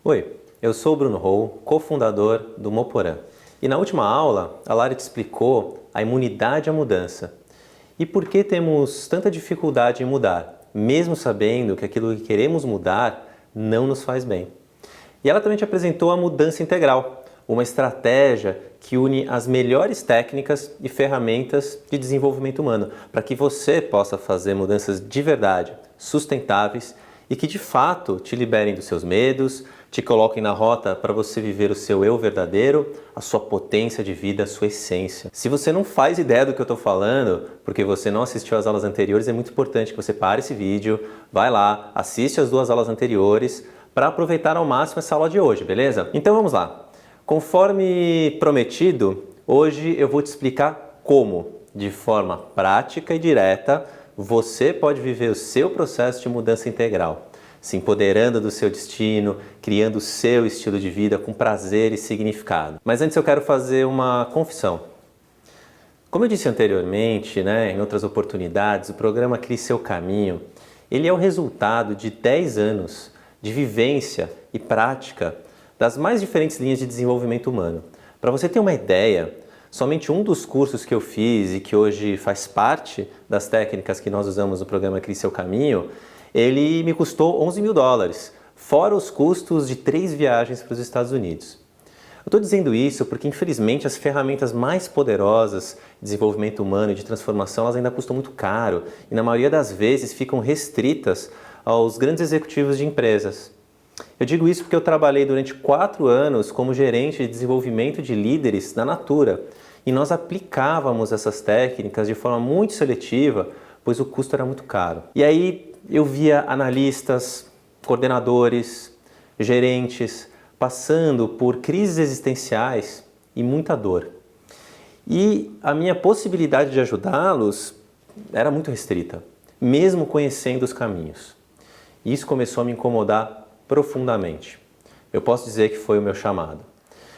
Oi, eu sou o Bruno Hou, cofundador do Moporã. E na última aula, a Lari te explicou a imunidade à mudança. E por que temos tanta dificuldade em mudar, mesmo sabendo que aquilo que queremos mudar não nos faz bem. E ela também te apresentou a mudança integral, uma estratégia que une as melhores técnicas e ferramentas de desenvolvimento humano, para que você possa fazer mudanças de verdade, sustentáveis e que de fato te liberem dos seus medos, te coloquem na rota para você viver o seu eu verdadeiro, a sua potência de vida, a sua essência. Se você não faz ideia do que eu estou falando, porque você não assistiu às aulas anteriores, é muito importante que você pare esse vídeo, vai lá, assiste as 2 aulas anteriores para aproveitar ao máximo essa aula de hoje, beleza? Então vamos lá. Conforme prometido, hoje eu vou te explicar como, de forma prática e direta, você pode viver o seu processo de mudança integral, se empoderando do seu destino, criando o seu estilo de vida com prazer e significado. Mas antes eu quero fazer uma confissão. Como eu disse anteriormente, em outras oportunidades, o programa Crie Seu Caminho, ele é o resultado de 10 anos de vivência e prática das mais diferentes linhas de desenvolvimento humano. Para você ter uma ideia, somente um dos cursos que eu fiz e que hoje faz parte das técnicas que nós usamos no programa Crie Seu Caminho, ele me custou US$11 mil, fora os custos de 3 viagens para os Estados Unidos. Eu estou dizendo isso porque, infelizmente, as ferramentas mais poderosas de desenvolvimento humano e de transformação, elas ainda custam muito caro e, na maioria das vezes, ficam restritas aos grandes executivos de empresas. Eu digo isso porque eu trabalhei durante 4 anos como gerente de desenvolvimento de líderes na Natura e nós aplicávamos essas técnicas de forma muito seletiva, pois o custo era muito caro. E aí eu via analistas, coordenadores, gerentes passando por crises existenciais e muita dor. E a minha possibilidade de ajudá-los era muito restrita, mesmo conhecendo os caminhos. E isso começou a me incomodar profundamente. Eu posso dizer que foi o meu chamado.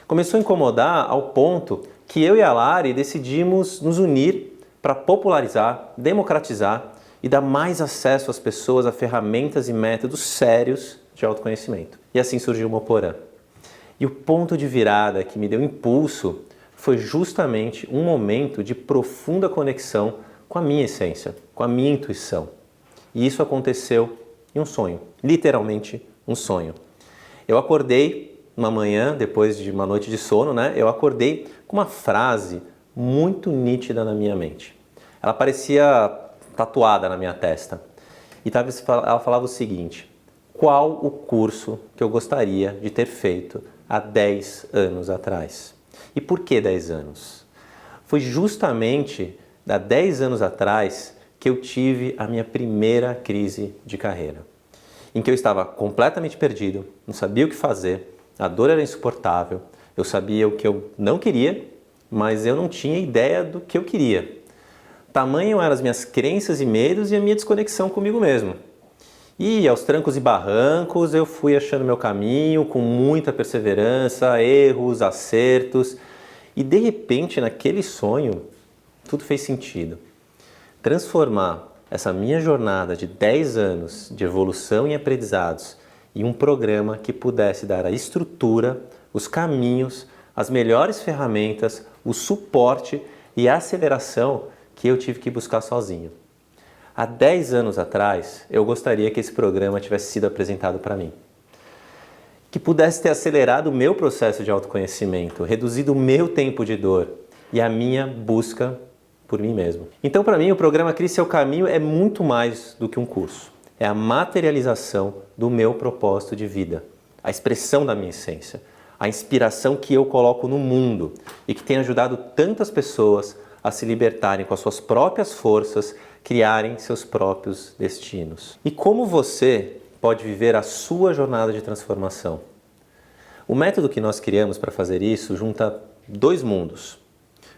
Começou a incomodar ao ponto que eu e a Lari decidimos nos unir para popularizar, democratizar e dar mais acesso às pessoas a ferramentas e métodos sérios de autoconhecimento. E assim surgiu o Moporã. E o ponto de virada que me deu impulso foi justamente um momento de profunda conexão com a minha essência, com a minha intuição. E isso aconteceu em um sonho, literalmente um sonho. Eu acordei uma manhã, depois de uma noite de sono, eu acordei com uma frase muito nítida na minha mente. Ela parecia tatuada na minha testa. E ela falava o seguinte: qual o curso que eu gostaria de ter feito há 10 anos atrás? E por que 10 anos? Foi justamente há 10 anos atrás que eu tive a minha primeira crise de carreira, em que eu estava completamente perdido, não sabia o que fazer, a dor era insuportável, eu sabia o que eu não queria, mas eu não tinha ideia do que eu queria. Tamanho eram as minhas crenças e medos e a minha desconexão comigo mesmo. E aos trancos e barrancos eu fui achando meu caminho com muita perseverança, erros, acertos. E de repente, naquele sonho, tudo fez sentido. Transformar essa minha jornada de 10 anos de evolução e aprendizados em um programa que pudesse dar a estrutura, os caminhos, as melhores ferramentas, o suporte e a aceleração que eu tive que buscar sozinho. Há 10 anos atrás, eu gostaria que esse programa tivesse sido apresentado para mim. Que pudesse ter acelerado o meu processo de autoconhecimento, reduzido o meu tempo de dor e a minha busca por mim mesmo. Então, para mim, o programa Crie Seu Caminho é muito mais do que um curso. É a materialização do meu propósito de vida, a expressão da minha essência, a inspiração que eu coloco no mundo e que tem ajudado tantas pessoas a se libertarem com as suas próprias forças, criarem seus próprios destinos. E como você pode viver a sua jornada de transformação? O método que nós criamos para fazer isso junta 2 mundos.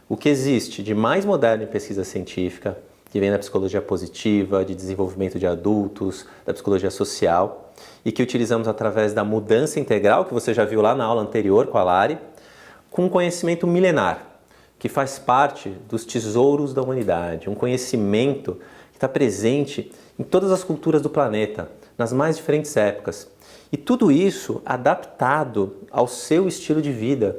O que existe de mais moderno em pesquisa científica, que vem da psicologia positiva, de desenvolvimento de adultos, da psicologia social, e que utilizamos através da mudança integral, que você já viu lá na aula anterior com a Lari, com um conhecimento milenar, que faz parte dos tesouros da humanidade, um conhecimento está presente em todas as culturas do planeta, nas mais diferentes épocas. E tudo isso adaptado ao seu estilo de vida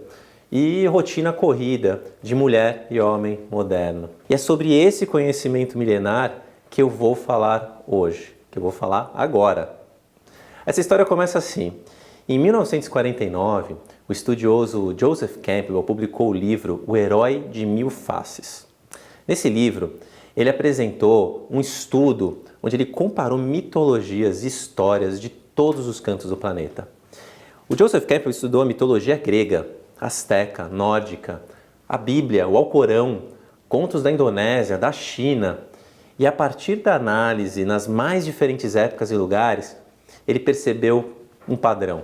e rotina corrida de mulher e homem moderno. E é sobre esse conhecimento milenar que eu vou falar hoje, que eu vou falar agora. Essa história começa assim. Em 1949, o estudioso Joseph Campbell publicou o livro O Herói de Mil Faces. Nesse livro, ele apresentou um estudo onde ele comparou mitologias e histórias de todos os cantos do planeta. O Joseph Campbell estudou a mitologia grega, asteca, nórdica, a Bíblia, o Alcorão, contos da Indonésia, da China, e a partir da análise nas mais diferentes épocas e lugares, ele percebeu um padrão,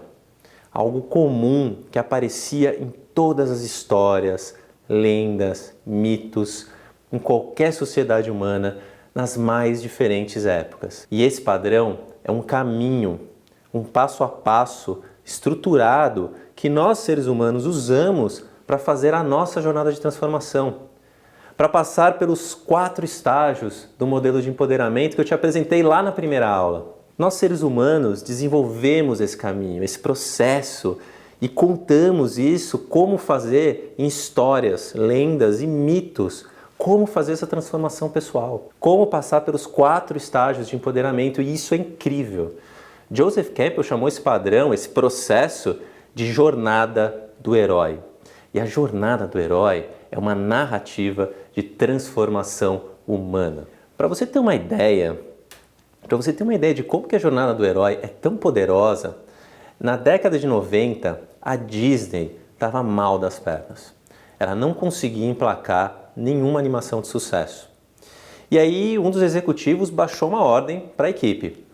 algo comum que aparecia em todas as histórias, lendas, mitos, em qualquer sociedade humana, nas mais diferentes épocas. E esse padrão é um caminho, um passo a passo estruturado que nós seres humanos usamos para fazer a nossa jornada de transformação, para passar pelos 4 estágios do modelo de empoderamento que eu te apresentei lá na primeira aula. Nós seres humanos desenvolvemos esse caminho, esse processo e contamos isso como fazer em histórias, lendas e mitos, como fazer essa transformação pessoal, como passar pelos 4 estágios de empoderamento, e isso é incrível. Joseph Campbell chamou esse padrão, esse processo, de jornada do herói. E a jornada do herói é uma narrativa de transformação humana. Para você ter uma ideia de como que a jornada do herói é tão poderosa, na década de 90, a Disney estava mal das pernas. Ela não conseguia emplacar nenhuma animação de sucesso. E aí um dos executivos baixou uma ordem para a equipe.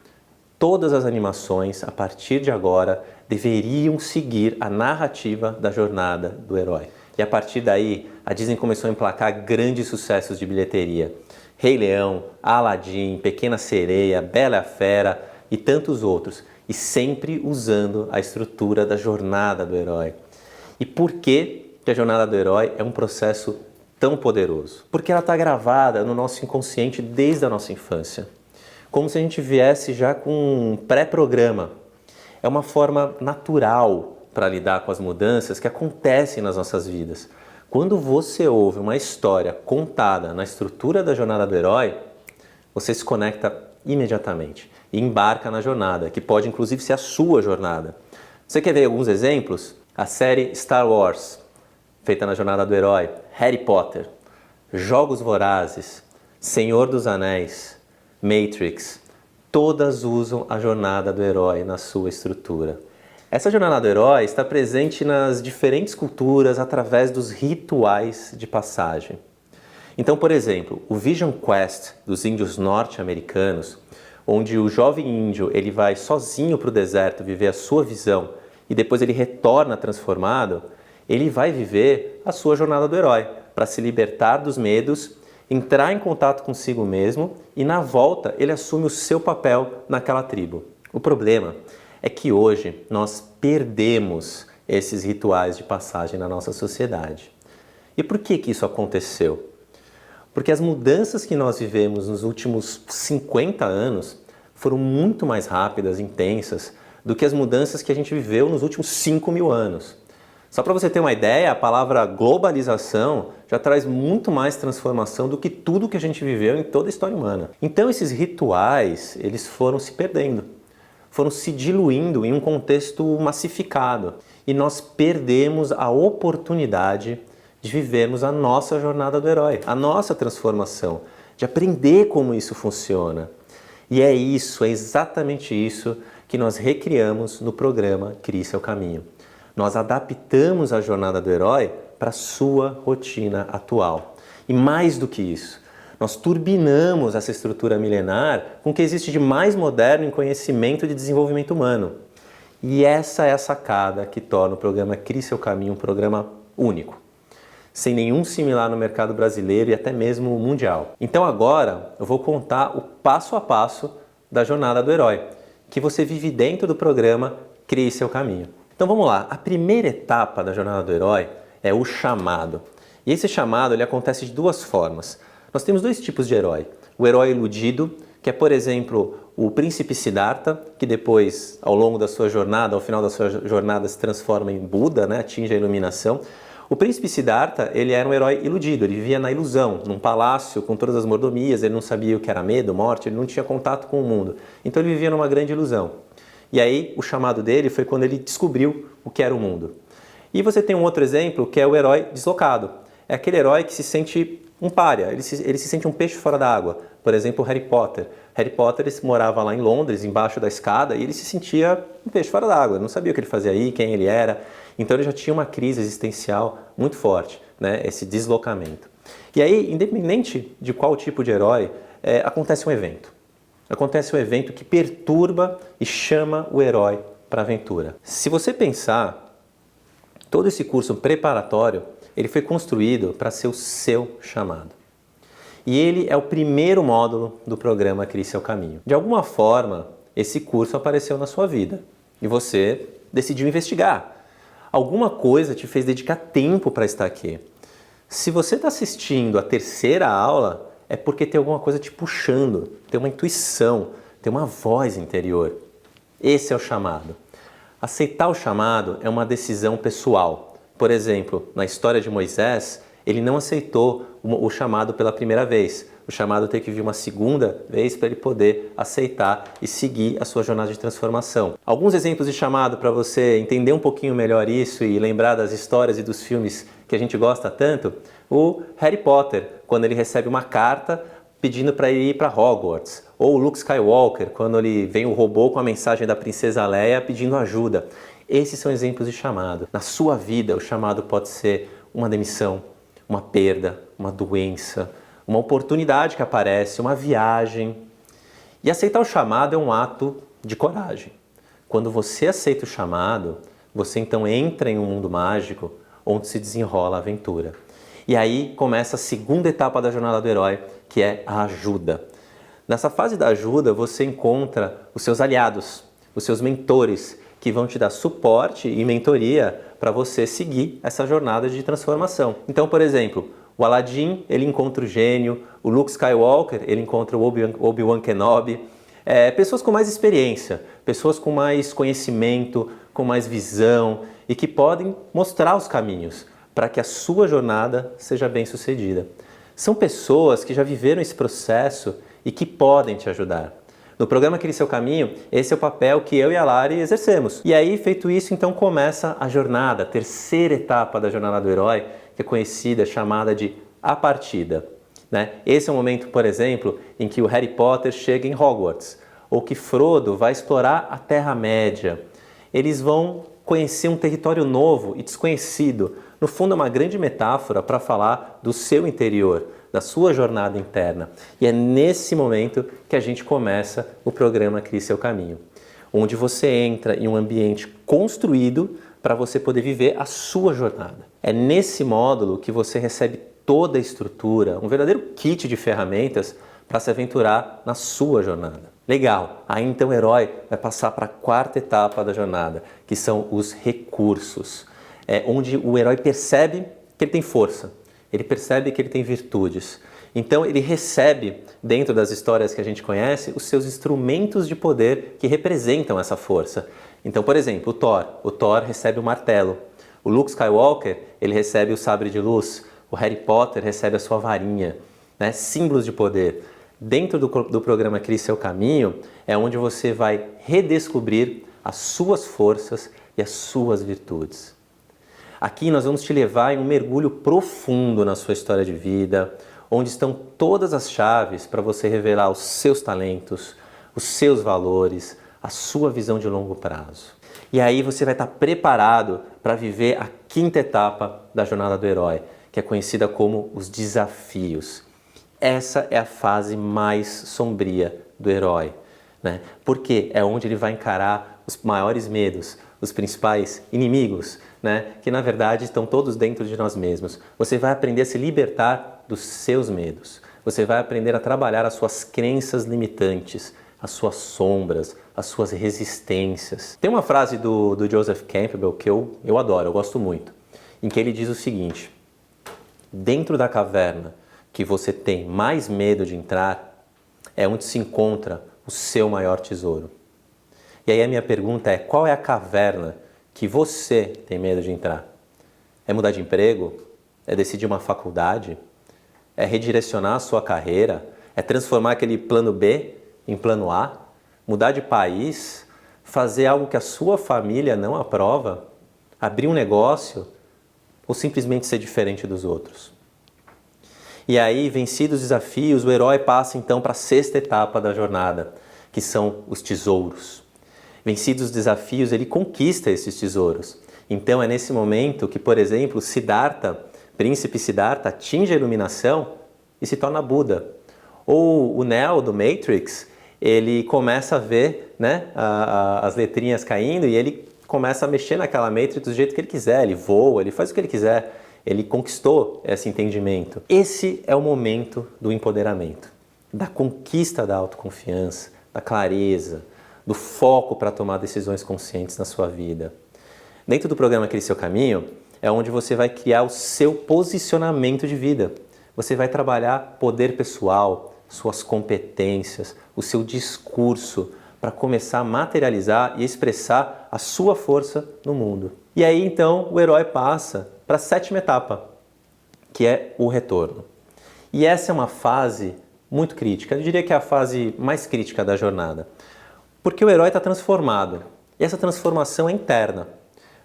Todas as animações, a partir de agora, deveriam seguir a narrativa da jornada do herói. E a partir daí, a Disney começou a emplacar grandes sucessos de bilheteria. Rei Leão, Aladdin, Pequena Sereia, Bela e a Fera e tantos outros. E sempre usando a estrutura da jornada do herói. E por que a jornada do herói é um processo tão poderoso? Porque ela está gravada no nosso inconsciente desde a nossa infância. Como se a gente viesse já com um pré-programa. É uma forma natural para lidar com as mudanças que acontecem nas nossas vidas. Quando você ouve uma história contada na estrutura da jornada do herói, você se conecta imediatamente e embarca na jornada, que pode inclusive ser a sua jornada. Você quer ver alguns exemplos? A série Star Wars, feita na jornada do herói, Harry Potter, Jogos Vorazes, Senhor dos Anéis, Matrix, todas usam a jornada do herói na sua estrutura. Essa jornada do herói está presente nas diferentes culturas através dos rituais de passagem. Então, por exemplo, o Vision Quest dos índios norte-americanos, onde o jovem índio ele vai sozinho para o deserto viver a sua visão e depois ele retorna transformado, ele vai viver a sua jornada do herói para se libertar dos medos, entrar em contato consigo mesmo e na volta ele assume o seu papel naquela tribo. O problema é que hoje nós perdemos esses rituais de passagem na nossa sociedade. E por que isso aconteceu? Porque as mudanças que nós vivemos nos últimos 50 anos foram muito mais rápidas, intensas, do que as mudanças que a gente viveu nos últimos 5.000 anos. Só para você ter uma ideia, a palavra globalização já traz muito mais transformação do que tudo que a gente viveu em toda a história humana. Então esses rituais, eles foram se perdendo, foram se diluindo em um contexto massificado. E nós perdemos a oportunidade de vivermos a nossa jornada do herói, a nossa transformação, de aprender como isso funciona. E é isso, é exatamente isso que nós recriamos no programa Crie Seu Caminho. Nós adaptamos a jornada do herói para a sua rotina atual. E mais do que isso, nós turbinamos essa estrutura milenar com o que existe de mais moderno em conhecimento de desenvolvimento humano. E essa é a sacada que torna o programa Crie Seu Caminho um programa único, sem nenhum similar no mercado brasileiro e até mesmo mundial. Então agora eu vou contar o passo a passo da jornada do herói, que você vive dentro do programa Crie Seu Caminho. Então vamos lá, a primeira etapa da jornada do herói é o chamado. E esse chamado ele acontece de duas formas. Nós temos dois tipos de herói. o herói iludido, que é, por exemplo, o príncipe Siddhartha, que depois, ao longo da sua jornada, ao final da sua jornada, se transforma em Buda, né? Atinge a iluminação. O príncipe Siddhartha, ele era um herói iludido, ele vivia na ilusão, num palácio com todas as mordomias, ele não sabia o que era medo, morte, ele não tinha contato com o mundo. Então ele vivia numa grande ilusão. E aí o chamado dele foi quando ele descobriu o que era o mundo. E você tem um outro exemplo que é o herói deslocado. É aquele herói que se sente um pária, ele se sente um peixe fora da água. Por exemplo, o Harry Potter. Harry Potter morava lá em Londres, embaixo da escada, e ele se sentia um peixe fora da água. Não sabia o que ele fazia aí, quem ele era. Então ele já tinha uma crise existencial muito forte, né? Esse deslocamento. E aí, independente de qual tipo de herói, acontece um evento. Acontece um evento que perturba e chama o herói para a aventura. Se você pensar, todo esse curso preparatório, ele foi construído para ser o seu chamado. E ele é o primeiro módulo do programa Crie Seu Caminho. De alguma forma, esse curso apareceu na sua vida e você decidiu investigar. Alguma coisa te fez dedicar tempo para estar aqui. Se você está assistindo a terceira aula, é porque tem alguma coisa te puxando, tem uma intuição, tem uma voz interior. Esse é o chamado. Aceitar o chamado é uma decisão pessoal. Por exemplo, na história de Moisés, ele não aceitou o chamado pela primeira vez. O chamado teve que vir uma segunda vez para ele poder aceitar e seguir a sua jornada de transformação. Alguns exemplos de chamado para você entender um pouquinho melhor isso e lembrar das histórias e dos filmes que a gente gosta tanto. O Harry Potter, quando ele recebe uma carta pedindo para ele ir para Hogwarts. Ou o Luke Skywalker, quando ele vem o robô com a mensagem da princesa Leia pedindo ajuda. Esses são exemplos de chamado. Na sua vida, o chamado pode ser uma demissão, uma perda, uma doença, uma oportunidade que aparece, uma viagem. E aceitar o chamado é um ato de coragem. Quando você aceita o chamado, você então entra em um mundo mágico onde se desenrola a aventura. E aí começa a segunda etapa da jornada do herói, que é a ajuda. Nessa fase da ajuda, você encontra os seus aliados, os seus mentores, que vão te dar suporte e mentoria para você seguir essa jornada de transformação. Então, por exemplo, o Aladdin, ele encontra o gênio, o Luke Skywalker, ele encontra o Obi-Wan Kenobi. Pessoas com mais experiência, pessoas com mais conhecimento, com mais visão e que podem mostrar os caminhos para que a sua jornada seja bem sucedida. São pessoas que já viveram esse processo e que podem te ajudar. No programa Crie Seu Caminho, esse é o papel que eu e a Lari exercemos. E aí, feito isso, então começa a jornada, a terceira etapa da jornada do herói, que é conhecida, chamada de A Partida. Né? Esse é o momento, por exemplo, em que o Harry Potter chega em Hogwarts, ou que Frodo vai explorar a Terra-média. Eles vão conhecer um território novo e desconhecido. No fundo, é uma grande metáfora para falar do seu interior, da sua jornada interna. E é nesse momento que a gente começa o programa Crie Seu Caminho, onde você entra em um ambiente construído para você poder viver a sua jornada. É nesse módulo que você recebe toda a estrutura, um verdadeiro kit de ferramentas para se aventurar na sua jornada. Legal, aí então o herói vai passar para a quarta etapa da jornada, que são os recursos, onde o herói percebe que ele tem força, ele percebe que ele tem virtudes. Então ele recebe, dentro das histórias que a gente conhece, os seus instrumentos de poder que representam essa força. Então, por exemplo, o Thor recebe o martelo, o Luke Skywalker, ele recebe o sabre de luz, o Harry Potter recebe a sua varinha, né? Símbolos de poder. Dentro do programa Crie Seu Caminho é onde você vai redescobrir as suas forças e as suas virtudes. Aqui nós vamos te levar em um mergulho profundo na sua história de vida, onde estão todas as chaves para você revelar os seus talentos, os seus valores, a sua visão de longo prazo. E aí você vai estar preparado para viver a quinta etapa da jornada do herói, que é conhecida como os desafios. Essa é a fase mais sombria do herói, né? Porque é onde ele vai encarar os maiores medos, os principais inimigos, né? Que na verdade estão todos dentro de nós mesmos. Você vai aprender a se libertar dos seus medos. Você vai aprender a trabalhar as suas crenças limitantes, as suas sombras, as suas resistências. Tem uma frase do Joseph Campbell que eu adoro, eu gosto muito, em que ele diz o seguinte: dentro da caverna que você tem mais medo de entrar, É onde se encontra o seu maior tesouro. E aí a minha pergunta é, qual é a caverna que você tem medo de entrar? É mudar de emprego? É decidir uma faculdade? É redirecionar a sua carreira? É transformar aquele plano B em plano A? Mudar de país? Fazer algo que a sua família não aprova? Abrir um negócio? Ou simplesmente ser diferente dos outros? E aí, vencidos os desafios, o herói passa então para a sexta etapa da jornada, que são os tesouros. Vencidos os desafios, ele conquista esses tesouros. Então é nesse momento que, por exemplo, Siddhartha, príncipe Siddhartha, atinge a iluminação e se torna Buda. Ou o Neo do Matrix, ele começa a ver, né, as letrinhas caindo e ele começa a mexer naquela Matrix do jeito que ele quiser. Ele voa, ele faz o que ele quiser. Ele conquistou esse entendimento. Esse é o momento do empoderamento, da conquista da autoconfiança, da clareza, do foco para tomar decisões conscientes na sua vida. Dentro do programa Crie Seu Caminho, é onde você vai criar o seu posicionamento de vida. Você vai trabalhar poder pessoal, suas competências, o seu discurso, para começar a materializar e expressar a sua força no mundo. E aí então o herói passa para a sétima etapa, que é o retorno. E essa é uma fase muito crítica, eu diria que é a fase mais crítica da jornada. Porque o herói está transformado, e essa transformação é interna,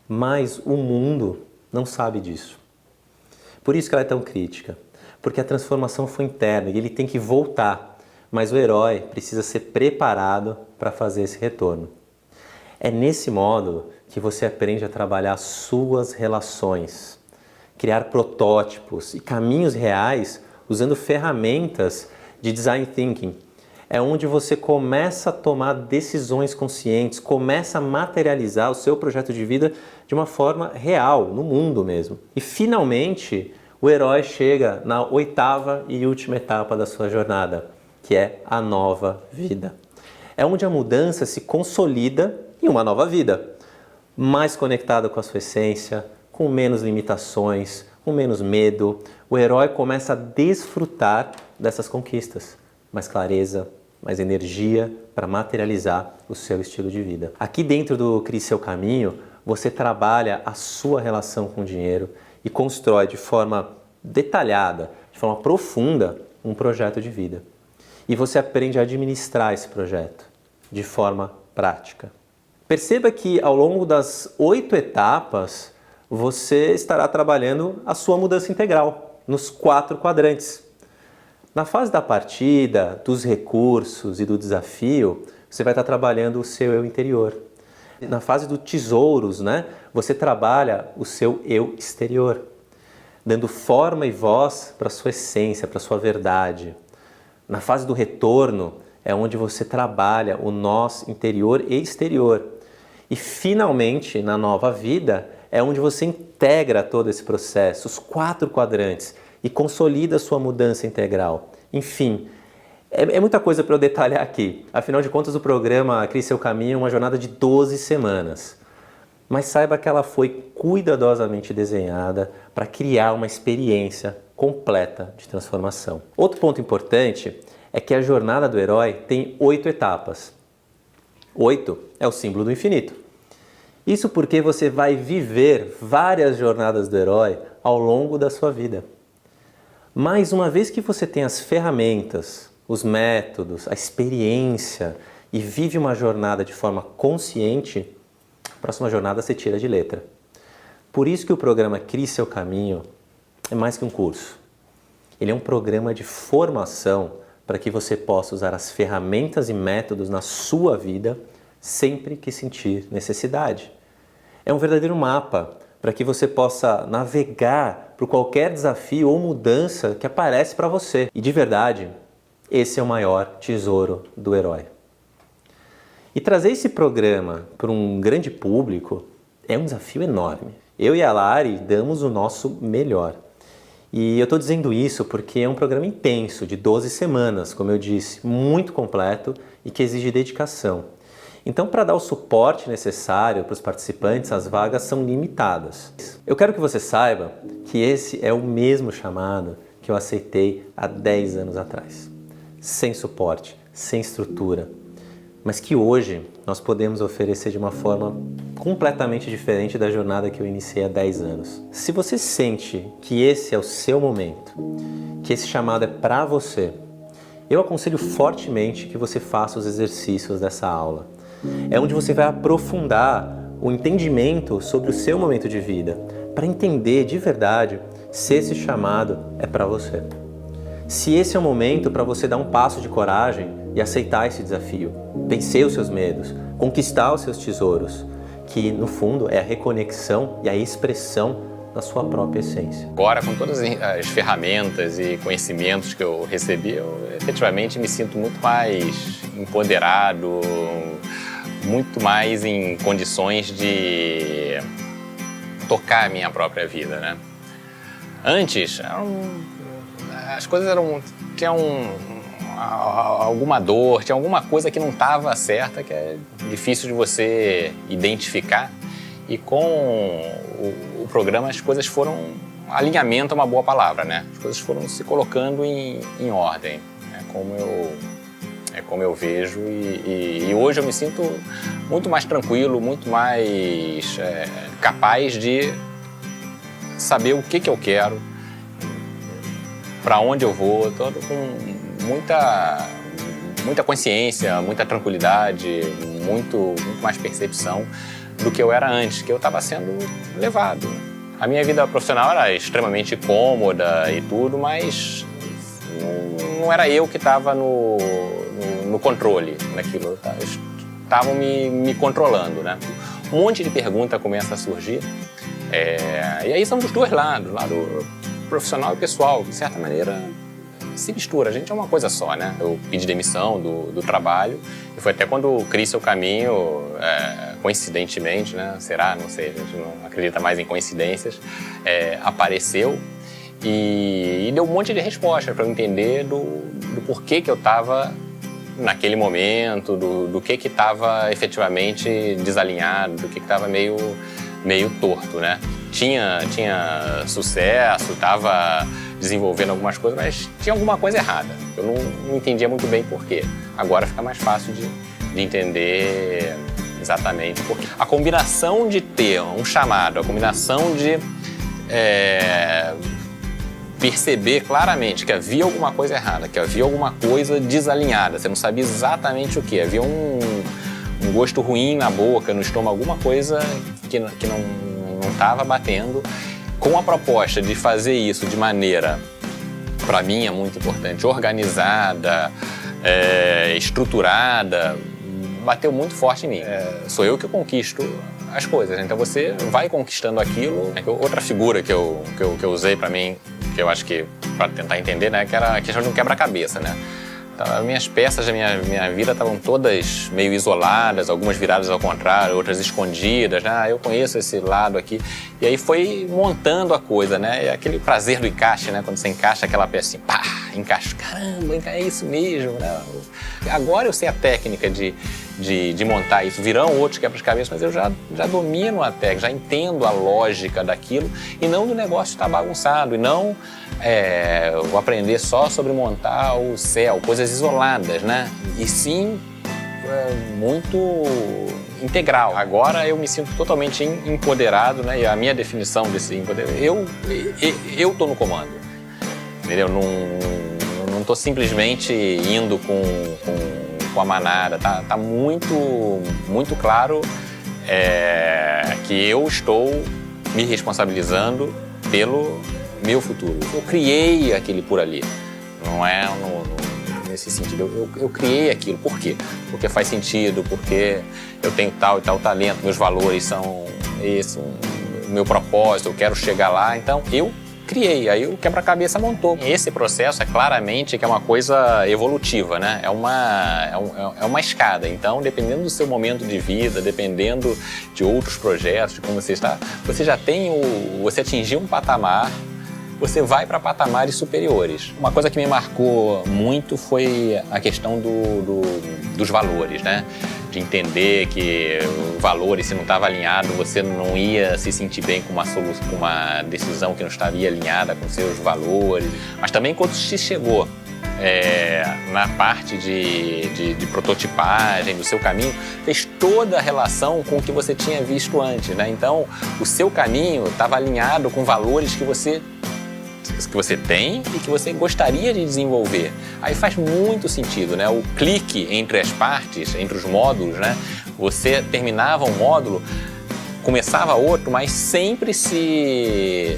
mas o mundo não sabe disso. Por isso que ela é tão crítica, porque a transformação foi interna e ele tem que voltar, mas o herói precisa ser preparado para fazer esse retorno. É nesse módulo que você aprende a trabalhar suas relações, criar protótipos e caminhos reais usando ferramentas de design thinking. É onde você começa a tomar decisões conscientes, começa a materializar o seu projeto de vida de uma forma real, no mundo mesmo. E finalmente o herói chega na oitava e última etapa da sua jornada, que é a nova vida. É onde a mudança se consolida em uma nova vida, mais conectada com a sua essência, com menos limitações, com menos medo. O herói começa a desfrutar dessas conquistas. Mais clareza, mais energia para materializar o seu estilo de vida. Aqui dentro do Crie Seu Caminho, você trabalha a sua relação com o dinheiro e constrói de forma detalhada, de forma profunda, um projeto de vida. E você aprende a administrar esse projeto de forma prática. Perceba que ao longo das 8 etapas, você estará trabalhando a sua mudança integral, nos 4 quadrantes. Na fase da partida, dos recursos e do desafio, você vai estar trabalhando o seu eu interior. Na fase do tesouros, você trabalha o seu eu exterior, dando forma e voz para a sua essência, para a sua verdade. Na fase do retorno, é onde você trabalha o nós interior e exterior. E finalmente, na nova vida, é onde você integra todo esse processo, os 4 quadrantes, e consolida a sua mudança integral. Enfim, é muita coisa para eu detalhar aqui. Afinal de contas, o programa Crie Seu Caminho é uma jornada de 12 semanas. Mas saiba que ela foi cuidadosamente desenhada para criar uma experiência completa de transformação. Outro ponto importante é que a jornada do herói tem 8 etapas. 8 é o símbolo do infinito. Isso porque você vai viver várias jornadas do herói ao longo da sua vida. Mas uma vez que você tem as ferramentas, os métodos, a experiência e vive uma jornada de forma consciente, a próxima jornada você tira de letra. Por isso que o programa Crie Seu Caminho é mais que um curso. Ele é um programa de formação para que você possa usar as ferramentas e métodos na sua vida sempre que sentir necessidade. É um verdadeiro mapa para que você possa navegar por qualquer desafio ou mudança que aparece para você. E de verdade, esse é o maior tesouro do herói. E trazer esse programa para um grande público é um desafio enorme. Eu e a Lari damos o nosso melhor. E eu estou dizendo isso porque é um programa intenso, de 12 semanas, como eu disse, muito completo e que exige dedicação. Então, para dar o suporte necessário para os participantes, as vagas são limitadas. Eu quero que você saiba que esse é o mesmo chamado que eu aceitei há 10 anos atrás. sem suporte, sem estrutura, mas que hoje nós podemos oferecer de uma forma completamente diferente da jornada que eu iniciei há 10 anos. Se você sente que esse é o seu momento, que esse chamado é para você, eu aconselho fortemente que você faça os exercícios dessa aula. É onde você vai aprofundar o entendimento sobre o seu momento de vida, para entender de verdade se esse chamado é para você. Se esse é o momento para você dar um passo de coragem e aceitar esse desafio, vencer os seus medos, conquistar os seus tesouros, que no fundo é a reconexão e a expressão da sua própria essência. Agora, com todas as ferramentas e conhecimentos que eu recebi, eu efetivamente me sinto muito mais empoderado, muito mais em condições de tocar a minha própria vida, né? Antes, as coisas tinham alguma dor, tinha alguma coisa que não estava certa, que é difícil de você identificar. E com o programa as coisas foram... Alinhamento é uma boa palavra, né? As coisas foram se colocando em ordem, né? Como eu vejo. E hoje eu me sinto muito mais tranquilo, muito mais capaz de saber o que eu quero, para onde eu vou, todo com muita consciência, muita tranquilidade, muito mais percepção do que eu era antes, que eu estava sendo levado. A minha vida profissional era extremamente cômoda e tudo, mas não era eu que estava no controle daquilo. Estavam me controlando, né? Um monte de pergunta começa a surgir. E aí são dos dois lados, lado profissional e pessoal, de certa maneira se mistura, a gente é uma coisa só, né? Eu pedi demissão do trabalho e foi até quando criei seu caminho, coincidentemente, né? Será? Não sei, a gente não acredita mais em coincidências, apareceu e deu um monte de respostas para eu entender do porquê que eu estava naquele momento, do que estava efetivamente desalinhado, do que estava meio torto, né? Tinha sucesso, estava desenvolvendo algumas coisas, mas tinha alguma coisa errada. Eu não entendia muito bem por quê. Agora fica mais fácil de entender exatamente por quê. A combinação de ter um chamado, a combinação de perceber claramente que havia alguma coisa errada, que havia alguma coisa desalinhada, você não sabia exatamente o que, havia um gosto ruim na boca, no estômago, alguma coisa que não estava batendo, com a proposta de fazer isso de maneira, para mim é muito importante, organizada, estruturada, bateu muito forte em mim. Sou eu que conquisto as coisas, então você vai conquistando aquilo. Outra figura que eu usei para mim, que eu acho que para tentar entender, né, que era a questão de um quebra-cabeça, né? As minhas peças da minha vida estavam todas meio isoladas, algumas viradas ao contrário, outras escondidas, né? Eu conheço esse lado aqui. E aí foi montando a coisa, né? É aquele prazer do encaixe, né? Quando você encaixa aquela peça assim, pá, encaixa. Caramba, é isso mesmo, né? Agora eu sei a técnica de montar isso. Virão outros quebra-cabeças, mas eu já domino a técnica, já entendo a lógica daquilo e não do negócio estar bagunçado, e não vou aprender só sobre montar o céu, coisas isoladas, né? E sim, muito integral. Agora eu me sinto totalmente empoderado, né? E a minha definição desse empoderamento, eu tô no comando, entendeu? Não tô simplesmente indo com a manada, tá muito claro que eu estou me responsabilizando pelo meu futuro. Eu criei aquele por ali, não é nesse sentido. Eu criei aquilo. Por quê? Porque faz sentido, porque eu tenho tal e tal talento, meus valores são esse, o meu propósito, eu quero chegar lá, então eu criei, aí o quebra-cabeça montou. Esse processo é claramente que é uma coisa evolutiva, né? É uma escada. Então, dependendo do seu momento de vida, dependendo de outros projetos, de como você está, você atingiu um patamar, você vai para patamares superiores. Uma coisa que me marcou muito foi a questão dos valores, né? De entender que valores, se não estava alinhado, você não ia se sentir bem com uma decisão que não estaria alinhada com seus valores. Mas também quando se chegou na parte de prototipagem do seu caminho, fez toda a relação com o que você tinha visto antes, né? Então, o seu caminho estava alinhado com valores que você tem e que você gostaria de desenvolver. Aí faz muito sentido, né? O clique entre as partes, entre os módulos, né? Você terminava um módulo, começava outro, mas sempre se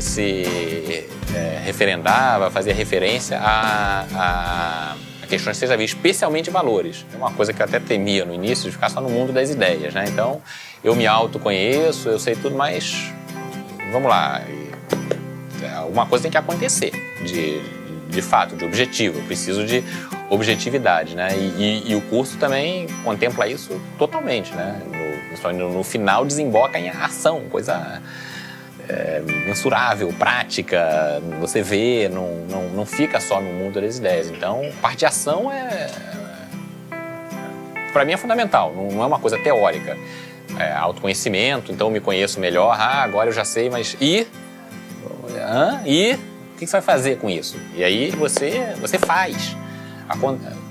referendava, fazia referência a questões que você já viu, especialmente valores. É uma coisa que eu até temia no início, de ficar só no mundo das ideias, né? Então, eu me autoconheço, eu sei tudo, mas vamos lá. Alguma coisa tem que acontecer, de fato, de objetivo. Eu preciso de objetividade, né? E o curso também contempla isso totalmente, né? No final desemboca em ação, coisa mensurável, prática, você vê, não fica só no mundo das ideias. Então, parte de ação para mim é fundamental, não é uma coisa teórica. É autoconhecimento, então eu me conheço melhor, agora eu já sei, mas e o que você vai fazer com isso? E aí você faz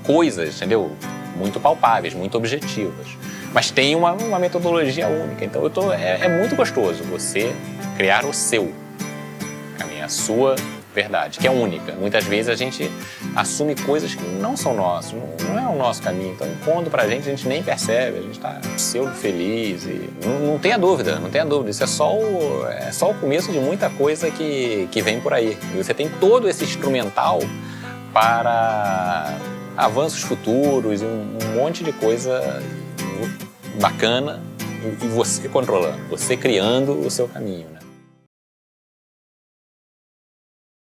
coisas, entendeu? Muito palpáveis, muito objetivas. Mas tem uma metodologia única. Então é muito gostoso você criar o seu caminho, a sua verdade, que é única. Muitas vezes a gente assume coisas que não são nossas, não é o nosso caminho. Então, quando pra gente, a gente nem percebe, a gente está pseudo feliz. E não tenha dúvida, não tenha dúvida. Isso é só o começo de muita coisa que vem por aí. E você tem todo esse instrumental para avanços futuros e um monte de coisa bacana e você controlando, você criando o seu caminho, né?